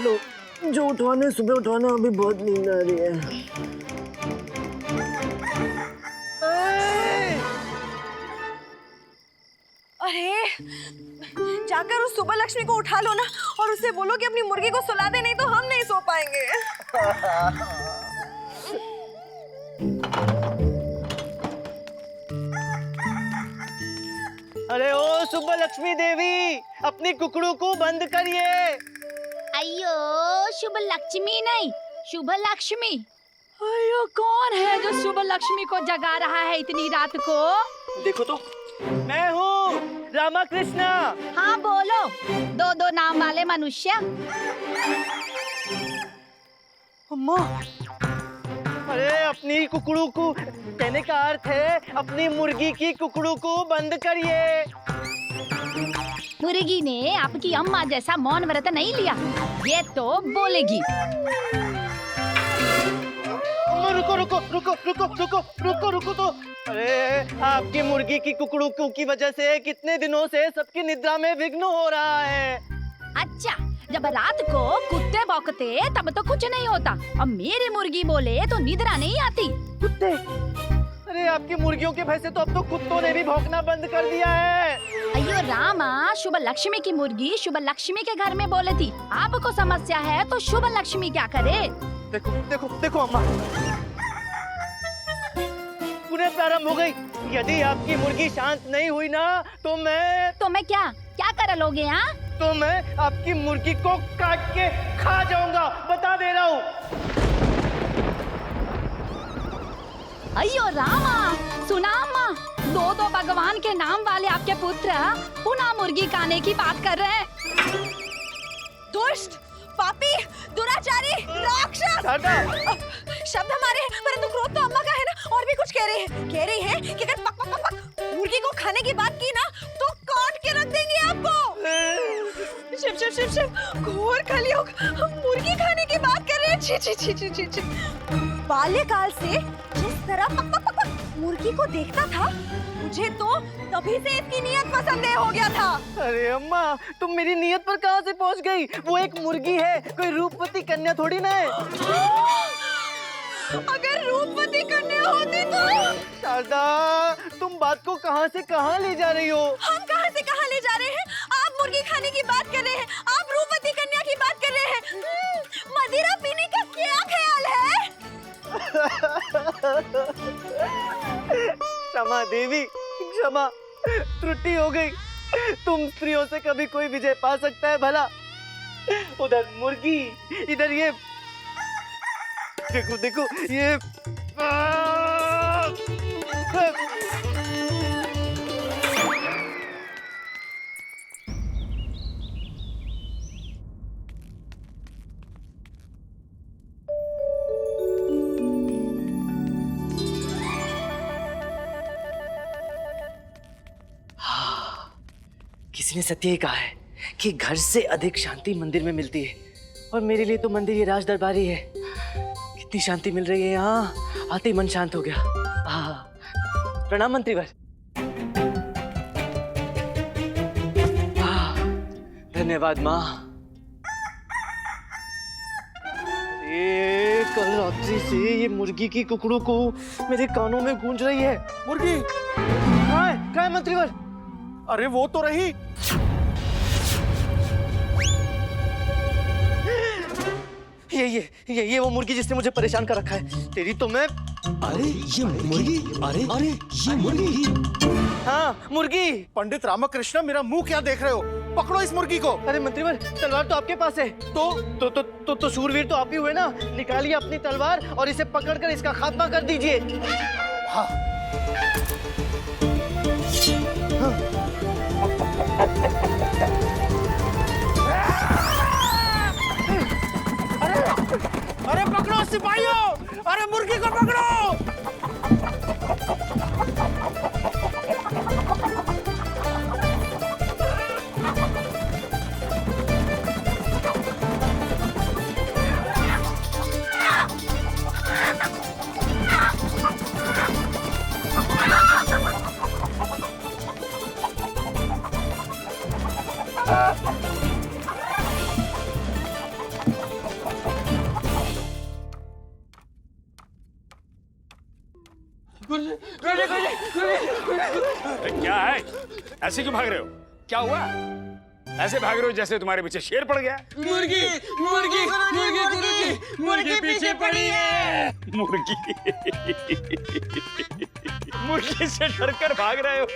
लो, जो उठवाने सुबह उठवाना, अभी बहुत नींद आ रही है। अरे जाकर उस सुबह लक्ष्मी को उठा लो ना और उससे बोलो कि अपनी मुर्गी को सुला दे, नहीं तो हम नहीं सो पाएंगे। अरे ओ सुबह लक्ष्मी देवी, अपनी कुकड़ू को बंद करिए। अयो, शुभ लक्ष्मी नहीं, शुभ लक्ष्मी। अयो, कौन है जो शुभ लक्ष्मी को जगा रहा है इतनी रात को? देखो तो, मैं हूँ रामाकृष्णा। हाँ बोलो, दो दो नाम वाले मनुष्य। अम्मा, अरे अपनी कुकड़ू को, कहने का अर्थ है अपनी मुर्गी की कुकड़ू को बंद करिए। मुर्गी ने आपकी अम्मा जैसा मौन व्रत नहीं लिया, ये तो बोलेगी। अम्मा रुको रुको रुको रुको रुको रुको रुको तो। अरे आपकी मुर्गी की कुकड़ू की वजह से कितने दिनों से सबकी निद्रा में विघ्न हो रहा है। अच्छा, जब रात को कुत्ते भौंकते तब तो कुछ नहीं होता, और मेरी मुर्गी बोले तो निद्रा नहीं आती। कुत्ते? अरे आपकी मुर्गियों के भय से तो अब तो कुत्तों ने भी भौंकना बंद कर दिया है। अयो रामा, शुभ लक्ष्मी की मुर्गी शुभ लक्ष्मी के घर में बोले थी। आपको समस्या है तो शुभ लक्ष्मी क्या करे? देखो देखो देखो अम्मा, पुनः प्रारंभ हो गई। यदि आपकी मुर्गी शांत नहीं हुई ना तो मैं क्या कर लोगे? यहाँ तो मैं आपकी मुर्गी को काट के खा जाऊंगा, बता दे रहा हूँ। अयो रामा, सुना अम्मा, दो दो भगवान के नाम वाले आपके पुत्र पुनः मुर्गी खाने की बात कर रहे हैं। दुष्ट, पापी, दुराचारी, राक्षस। शब्द हमारे हैं, परंतु क्रोध तो अम्मा का है ना। और भी कुछ कह रही है कि अगर पक पक पक पक मुर्गी को खाने की बात की ना तो काट के रख देंगे आपको। शिव शिव शिव शिव, घोर कलयुग, मुर्गी खाने की बात कर रहे हैं। छी छी छी छी छी छी। बाल्यकाल से जिस तरह पक पक पक पक मुर्गी को देखता था, मुझे तो तभी से इसकी नियत पसंद हो गया था। अरे अम्मा, तुम मेरी नियत पर कहाँ से पहुँच गई? वो एक मुर्गी है, कोई रूपवती कन्या थोड़ी ना है। अगर रूपवती कन्या होती तो। शारदा, तुम बात को कहाँ से कहाँ ले जा रही हो? हम कहाँ से कहाँ ले जा रहे हैं? आप मुर्गी खाने की बात कर रहे हैं, आप रूपवती कन्या की बात कर रहे हैं। मदिरा पीने का क्या ख्याल है? क्षमा देवी, क्षमा, त्रुटि हो गई। तुम स्त्रियों से कभी कोई विजय पा सकता है भला? उधर मुर्गी, इधर ये देखो देखो ये। किसी ने सत्य ही कहा है कि घर से अधिक शांति मंदिर में मिलती है, और मेरे लिए तो मंदिर ये राज दरबार ही है। कितनी शांति मिल रही है यहाँ, आते ही मन शांत हो गया। प्रणाम मंत्रीवर। धन्यवाद माँ। ये कल रात्रि से ये मुर्गी की कुकड़ू को मेरे कानों में गूंज रही है। मुर्गी कहाँ है मंत्रीवर? अरे वो तो रही। ये वो मुर्गी जिसने मुझे परेशान कर रखा है। तेरी तो मैं। अरे ये मुर्गी, अरे ये मुर्गी। हाँ मुर्गी। पंडित रामकृष्ण, मेरा मुंह क्या देख रहे हो? पकड़ो इस मुर्गी को। अरे मंत्रीवर, तलवार तो आपके पास है। तो शूरवीर तो आप ही हुए ना। निकालिए अपनी तलवार और इसे पकड़कर इसका खात्मा कर दीजिए। हाँ। अरे पकड़ो सिपाहियों, अरे मुर्गी को पकड़ो। क्या है? ऐसे क्यों भाग रहे हो? क्या हुआ? ऐसे भाग रहे हो जैसे तुम्हारे पीछे शेर पड़ गया। मुर्गी मुर्गी मुर्गी गुरुजी, मुर्गी पीछे पड़ी है। मुर्गी मुर्गी से डरकर भाग रहे हो?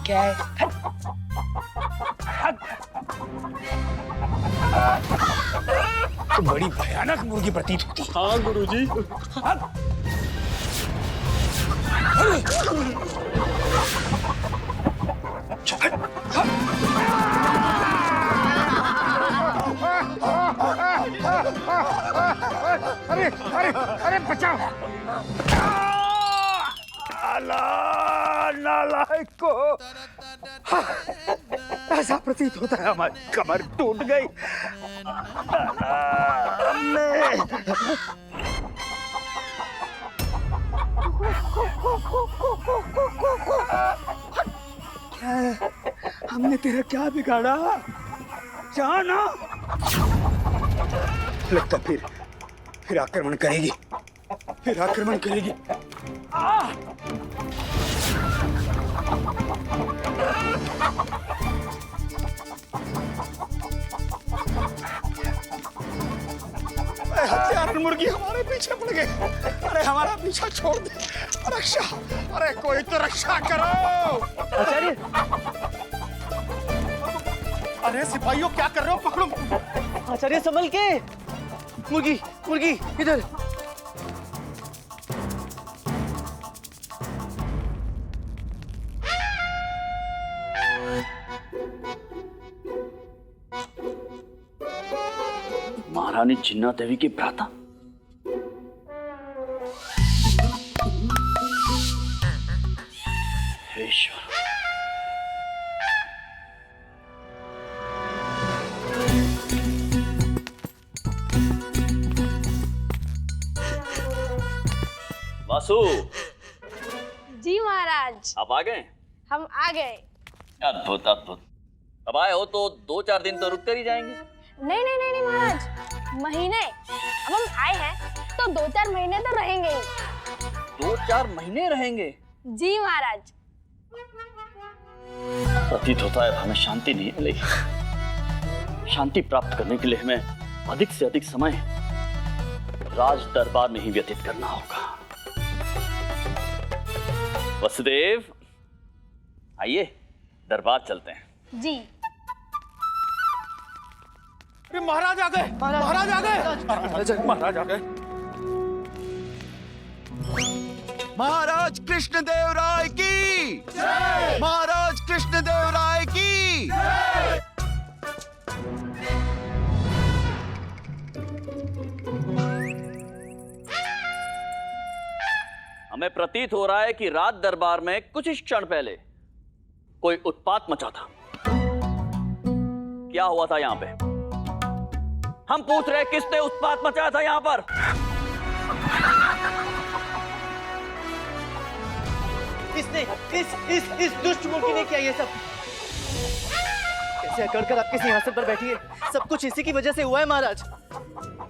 क्या है? तो बड़ी भयानक मुर्गी प्रतीत होती है। हाँ गुरुजी। अरे अरे अरे बचाओ! नालायक को! ऐसा प्रतीत होता है हमारी कमर टूट गई। हमने तेरा क्या बिगाड़ा? जाना लगता फिर आक्रमण करेगी, फिर आक्रमण करेगी। हत्यारन मुर्गी हमारे पीछे पड़ गए। अरे हमारा पीछा छोड़ दे। रक्षा, अरे कोई तो रक्षा करो। आचार्य, अरे सिपाहियों क्या कर रहे हो? पकड़ो। आचार्य संभल के। मुर्गी मुर्गी इधर। महारानी जिन्ना देवी की भ्राता। ईश्वर, वासु, जी महाराज, आप आ गए? हम आ गए। अद्भुत अद्भुत। अब आए हो तो 2-4 दिन तो रुक कर ही जाएंगे। नहीं महाराज, महीने। अब हम आए हैं तो 2-4 महीने तो रहेंगे ही। 2-4 महीने रहेंगे? जी महाराज। प्रतीत होता है हमें शांति नहीं मिलेगी। शांति प्राप्त करने के लिए हमें अधिक से अधिक समय राज दरबार में ही व्यतीत करना होगा। वसुदेव, आइए दरबार चलते हैं। जी। महाराज आ गए। महाराज आ गए। महाराज आ गए। महाराज कृष्णदेव राय की जय। महाराज कृष्णदेव राय की जय। हमें प्रतीत हो रहा है कि राज दरबार में कुछ ही क्षण पहले कोई उत्पात मचा था। क्या हुआ था यहाँ पे? हम पूछ रहे किसने उत्पात मचाया था यहाँ पर? इसने इस दुष्ट मुर्गी ने किया ये सब। कैसे अकड़कर आपके सिंहासन पर बैठी है? सब कुछ इसी की वजह से हुआ है महाराज।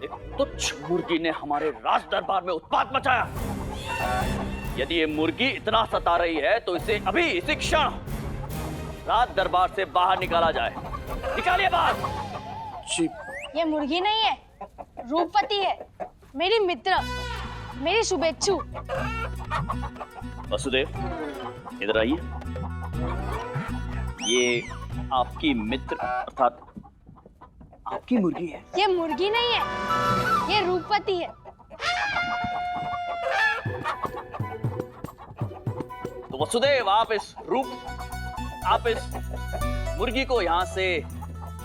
एक तुच्छ मुर्गी ने हमारे राज दरबार में उत्पात मचाया। यदि ये मुर्गी इतना सता रही है तो इसे अभी इसी क्षण राज दरबार से बाहर निकाला जाए। निकालिए बाहर। ये मुर्गी नहीं है, रूपवती है, मेरी मित्र, मेरी शुभेच्छु। वसुदेव, इधर आइए। ये आपकी मित्र अर्थात आपकी मुर्गी है। ये मुर्गी नहीं है, ये रूपवती है। तो वसुदेव, आप इस मुर्गी को यहाँ से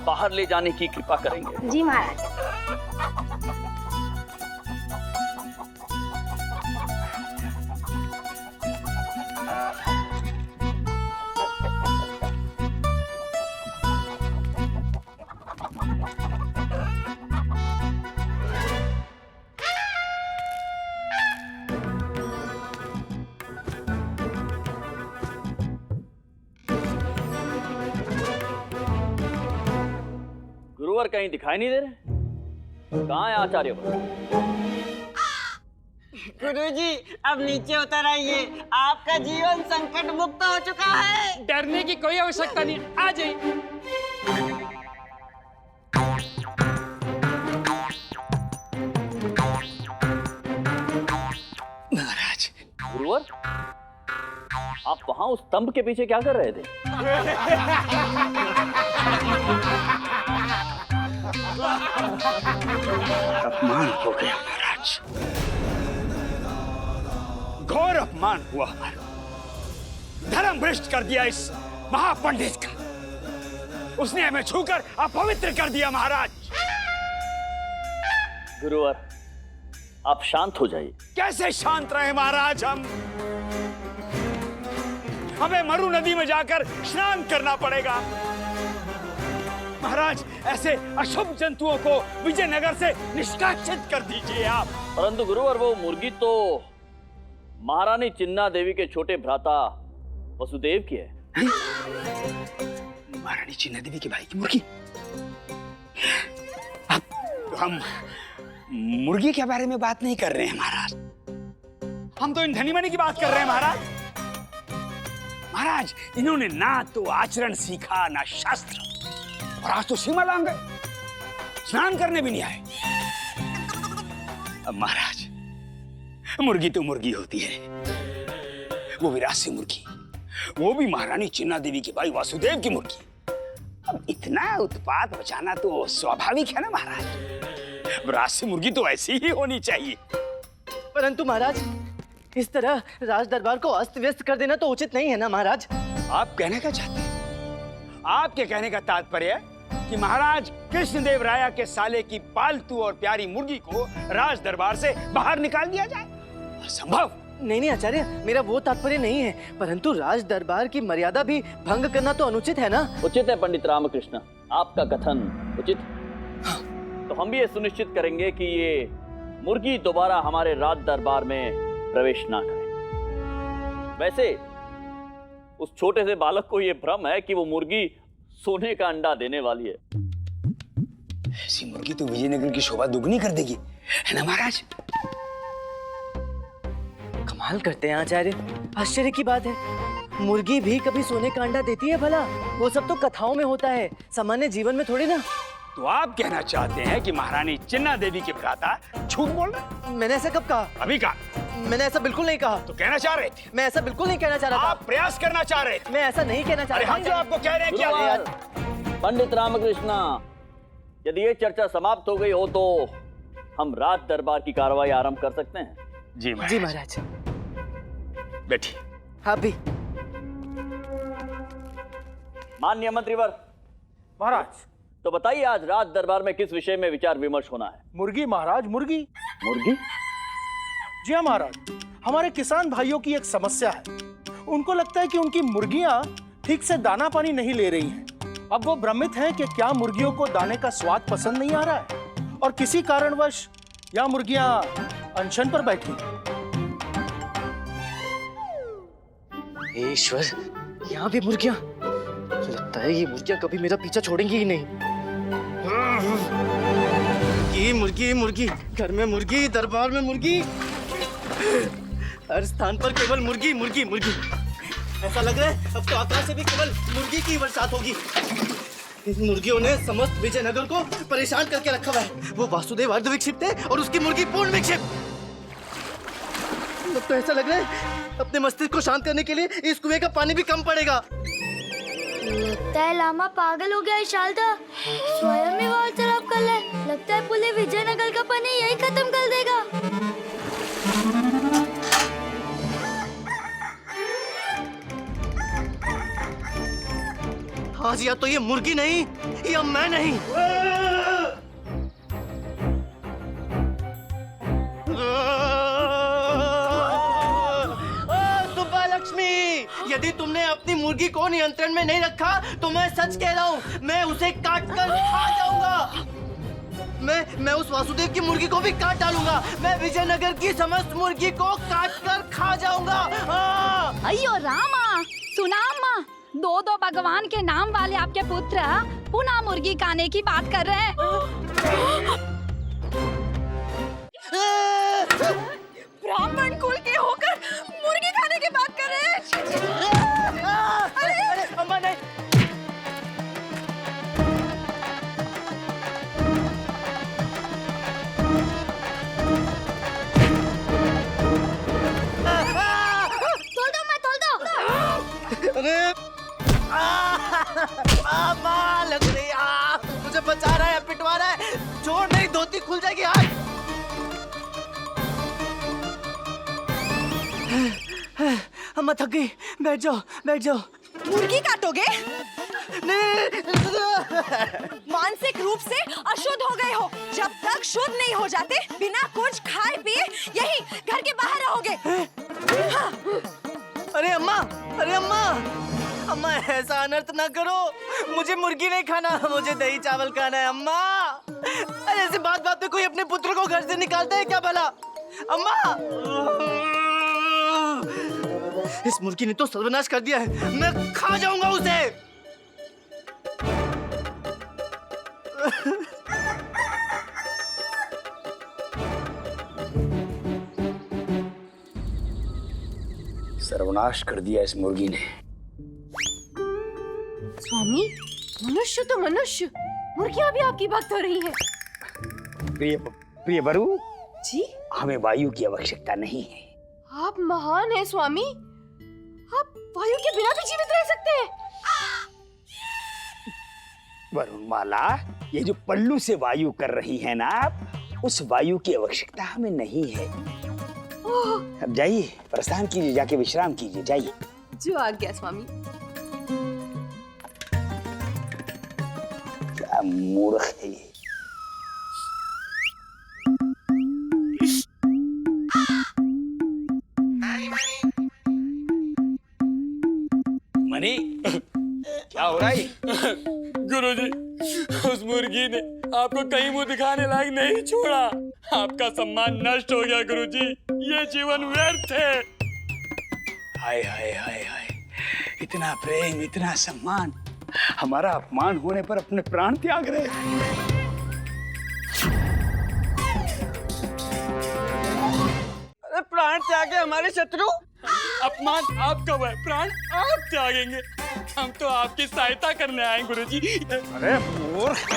बाहर ले जाने की कृपा करेंगे। जी महाराज। गुरुवर कहीं दिखाई नहीं दे रहे? कहाँ है आचार्य? गुरुजी अब नीचे उतर आइए, आपका जीवन संकट मुक्त हो चुका है। डरने की कोई आवश्यकता नहीं, आ जाइए। महाराज, गुरुवर, आप वहां उस स्तंभ के पीछे क्या कर रहे थे? अपमान हो गया महाराज, घोर अपमान हुआ हमारा। धर्म भ्रष्ट कर दिया इस महापंडित का, उसने हमें छूकर अपवित्र कर दिया महाराज। गुरुवर, आप शांत हो जाइए। कैसे शांत रहे महाराज? हमें मरु नदी में जाकर स्नान करना पड़ेगा महाराज। ऐसे अशुभ जंतुओं को विजयनगर से निष्कासित कर दीजिए आप। परंतु गुरुवर, वो मुर्गी तो महारानी चिन्ना देवी के छोटे भ्राता वसुदेव की है। महारानी चिन्ना देवी के भाई की मुर्गी? अब हम मुर्गी के बारे में बात नहीं कर रहे हैं महाराज, हम तो इन धनी मनी की बात कर रहे हैं महाराज। महाराज, इन्होंने ना तो आचरण सीखा ना शास्त्र, और आज तो सीमा लांग गए, स्नान करने भी नहीं आए। अब महाराज, मुर्गी तो मुर्गी होती है, वो विरासी मुर्गी, वो भी महारानी चिन्ना देवी के भाई वासुदेव की मुर्गी। अब इतना उत्पात बचाना तो स्वाभाविक है ना महाराज। विरासी मुर्गी तो ऐसी ही होनी चाहिए। परंतु महाराज, इस तरह राज दरबार को अस्त व्यस्त कर देना तो उचित नहीं है ना महाराज। आप कहना क्या चाहते हैं? आपके कहने का तात्पर्य है कि महाराज कृष्णदेव राया के साले की पालतू और प्यारी मुर्गी को राज दरबार से बाहर निकाल दिया जाए? असंभव। नहीं नहीं आचार्य, मेरा वो तात्पर्य नहीं है, परंतु राज दरबार की मर्यादा भी भंग करना तो अनुचित है ना। उचित है पंडित रामकृष्ण, आपका कथन उचित। तो हम भी ये सुनिश्चित करेंगे कि ये मुर्गी दोबारा हमारे राज दरबार में प्रवेश ना करे। वैसे उस छोटे से बालक को ये भ्रम है कि वो मुर्गी सोने का अंडा देने वाली है। ऐसी मुर्गी तो विजयनगर की शोभा दुगनी कर देगी, है ना महाराज? कमाल करते हैं आचार्य, आश्चर्य की बात है, मुर्गी भी कभी सोने का अंडा देती है भला? वो सब तो कथाओं में होता है, सामान्य जीवन में थोड़ी ना। तो आप कहना चाहते हैं कि महारानी चिन्ना देवी के भ्राता झूठ बोल रहे? मैंने ऐसा कब कहा? अभी कहा। मैंने ऐसा बिल्कुल नहीं कहा। तो कहना चाह रहे थे? मैं ऐसा बिल्कुल नहीं कहना चाह रहा था। आप प्रयास करना चाह रहे थे? मैं ऐसा नहीं कहना चाह अरे रहा। हम जो आपको कह रहे हैं क्या? पंडित रामकृष्ण, यदि ये चर्चा समाप्त हो गई हो तो हम राज दरबार की कार्रवाई आरंभ कर सकते हैं। जी महाराज। जी महाराज। बैठिए। हाँ भी। माननीय मंत्रीवर महाराज, तो बताइए आज राज दरबार में किस विषय में विचार विमर्श होना है? मुर्गी महाराज, मुर्गी। मुर्गी? जी हाँ महाराज, हमारे किसान भाइयों की एक समस्या है। उनको लगता है कि उनकी मुर्गियां ठीक से दाना पानी नहीं ले रही हैं। अब वो भ्रमित हैं कि क्या मुर्गियों को दाने का स्वाद पसंद नहीं आ रहा है और किसी कारणवश यह मुर्गियां अनशन पर बैठी। ईश्वर, यहाँ भी मुर्गियां? लगता है ये मुर्गियां कभी मेरा पीछा छोड़ेंगी ही नहीं। मुर्गी मुर्गी मुर्गी, घर में मुर्गी, दरबार में मुर्गी, हर स्थान पर केवल मुर्गी मुर्गी मुर्गी। ऐसा लग रहा है अब तो आकाश से भी केवल मुर्गी की बरसात होगी। इन मुर्गियों ने समस्त विजयनगर को परेशान करके रखा हुआ है। वो वासुदेव अर्ध विक्षिप्त है और उसकी मुर्गी पूर्ण विक्षिप्त। अब तो ऐसा लग रहा है अपने मस्तिष्क को शांत करने के लिए इस कुएं का पानी भी कम पड़ेगा। लगता है लामा पागल हो गया है शारदा, स्वयं ही वार्तालाप कर ले। लगता है पूरे विजयनगर का पानी यही खत्म कर देगा। आज या तो ये मुर्गी नहीं या मैं नहीं। सुब्बा लक्ष्मी, यदि तुमने अपनी मुर्गी को नियंत्रण में नहीं रखा तो मैं सच कह रहा हूँ, मैं उसे काट कर खा जाऊंगा। मैं उस वासुदेव की मुर्गी को भी काट डालूंगा। मैं विजयनगर की समस्त मुर्गी को काट कर खा जाऊंगा। अयो रामा, सुना अम्मा, दो भगवान के नाम वाले आपके पुत्र पुनः मुर्गी खाने की बात कर रहे हैं। ब्राह्मण कुल के होकर मुर्गी खाने की बात कर रहे हैं। अरे अम्मा नहीं। तोल दो, मैं तोल दो। अरे अम्मा लग रही है। मुझे बचा रहा है, पिटवा रहा है। छोड़ नहीं, धोती खुल जाएगी आज। अम्मा थक गई, बैठ जाओ बैठ जाओ। मुर्गी काटोगे? नहीं। मानसिक रूप से अशुद्ध हो गए हो। जब तक शुद्ध नहीं हो जाते बिना कुछ खाए पिए यही घर के बाहर रहोगे। हाँ। अरे अम्मा, अरे अम्मा, अम्मा ऐसा अनर्थ ना करो। मुझे मुर्गी नहीं खाना, मुझे दही चावल खाना है अम्मा। अरे ऐसे बात बात पे कोई अपने पुत्र को घर से निकालता है क्या भला? अम्मा, इस मुर्गी ने तो सर्वनाश कर दिया है। मैं खा जाऊंगा उसे। सर्वनाश कर दिया इस मुर्गी ने। स्वामी, मनुष्य तो मनुष्य, मुर्गियां भी आपकी भक्त हो रही है। प्रिय बरू जी, हमें वायु की आवश्यकता नहीं है। आप महान हैं स्वामी। आप वायु के बिना भी जीवित रह सकते हैं। वरुणमाला, ये जो पल्लू से वायु कर रही है ना आप, उस वायु की आवश्यकता हमें नहीं है। अब जाइए, प्रस्थान कीजिए, जाके विश्राम कीजिए, जाइए। जो आज्ञा स्वामी। क्या मूर्ख है ये। मनी, क्या हो रहा है? गुरुजी, उस मुर्गी ने आपको कहीं मुंह दिखाने लायक नहीं छोड़ा। आपका सम्मान नष्ट हो गया गुरुजी। ये जीवन व्यर्थ है। हाय हाय हाय हाय, इतना प्रेम, इतना सम्मान, हमारा अपमान होने पर अपने प्राण त्याग रहे। अरे प्राण त्यागे हमारे शत्रु। अपमान आपका हुआ है, प्राण आप त्यागेंगे। हम तो आपकी सहायता करने आए गुरुजी। अरे मूर्ख,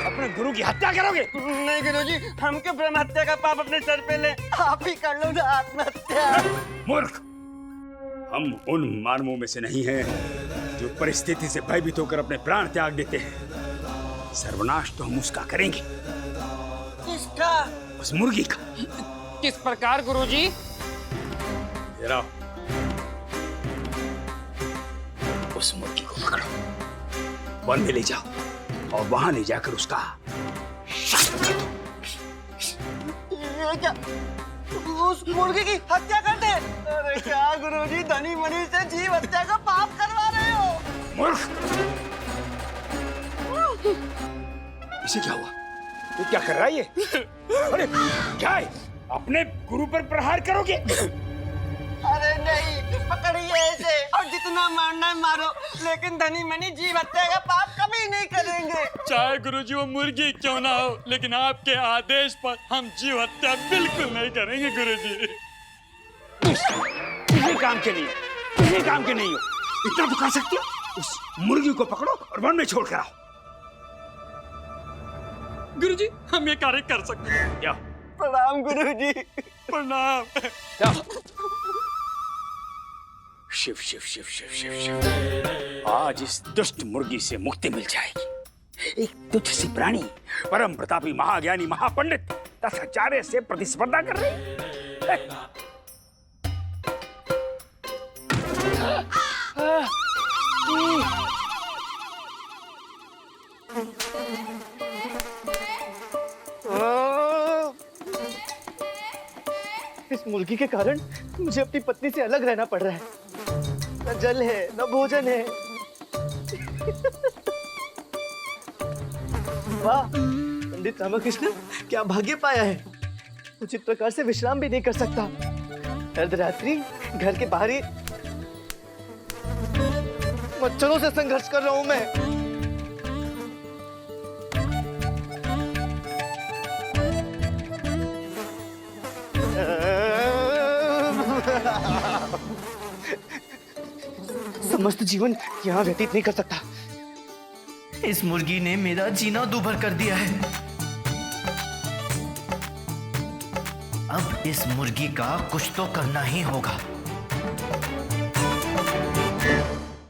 अपने गुरु की हत्या करोगे? नहीं गुरुजी, हम क्यों ब्रह्म हत्या का पाप अपने सर पे ले? आप ही कर लो ना आत्महत्या। मूर्ख, हम उन मानवों में से नहीं हैं जो परिस्थिति से भयभीत होकर अपने प्राण त्याग देते हैं। सर्वनाश तो हम उसका करेंगे। किसका? उस मुर्गी का। किस प्रकार गुरुजी? जरा उस मुर्गी को पकड़ो, वन में ले जाओ और वहां ले जाकर उसका ये क्या? उस मुर्गी की हत्या कर दे? अरे क्या गुरुजी, धनी मनी से जीव हत्या का पाप करवा रहे हो? मूर्ख, इसे क्या हुआ? तू क्या कर रहा है ये? अरे क्या है? अपने गुरु पर प्रहार करोगे? अरे नहीं, पकड़िए इसे और जितना मारना है मारो, लेकिन धनी मनी जीव हत्या का पाप कभी नहीं करेंगे। चाहे गुरुजी वो मुर्गी क्यों ना हो, लेकिन आपके आदेश पर हम जीव हत्या बिल्कुल नहीं करेंगे गुरुजी। किसी काम के नहीं, किसी काम के नहीं हो। इतना तो कर सकती हो, उस मुर्गी को पकड़ो और वन में छोड़ कर आओ। गुरुजी, हम ये कार्य कर सकते हैं। क्या? प्रणाम गुरुजी। प्रणाम। शिव शिव शिव शिव शिव शिव, आज इस दुष्ट मुर्गी से मुक्ति मिल जाएगी। एक तुच्छ सी प्राणी परम प्रतापी महाज्ञानी महापंडित तथाचार्य से प्रतिस्पर्धा कर रही है। इस मुर्गी के कारण मुझे अपनी पत्नी से अलग रहना पड़ रहा है। न जल है, न भोजन है। वाह, पंडित रामकृष्ण, क्या भाग्य पाया है। उचित प्रकार से विश्राम भी नहीं कर सकता। अर्धरात्रि घर के बाहर ही मच्छरों से संघर्ष कर रहा हूं मैं। समस्त जीवन यहाँ व्यतीत नहीं कर सकता। इस मुर्गी ने मेरा जीना दूभर कर दिया है। अब इस मुर्गी का कुछ तो करना ही होगा।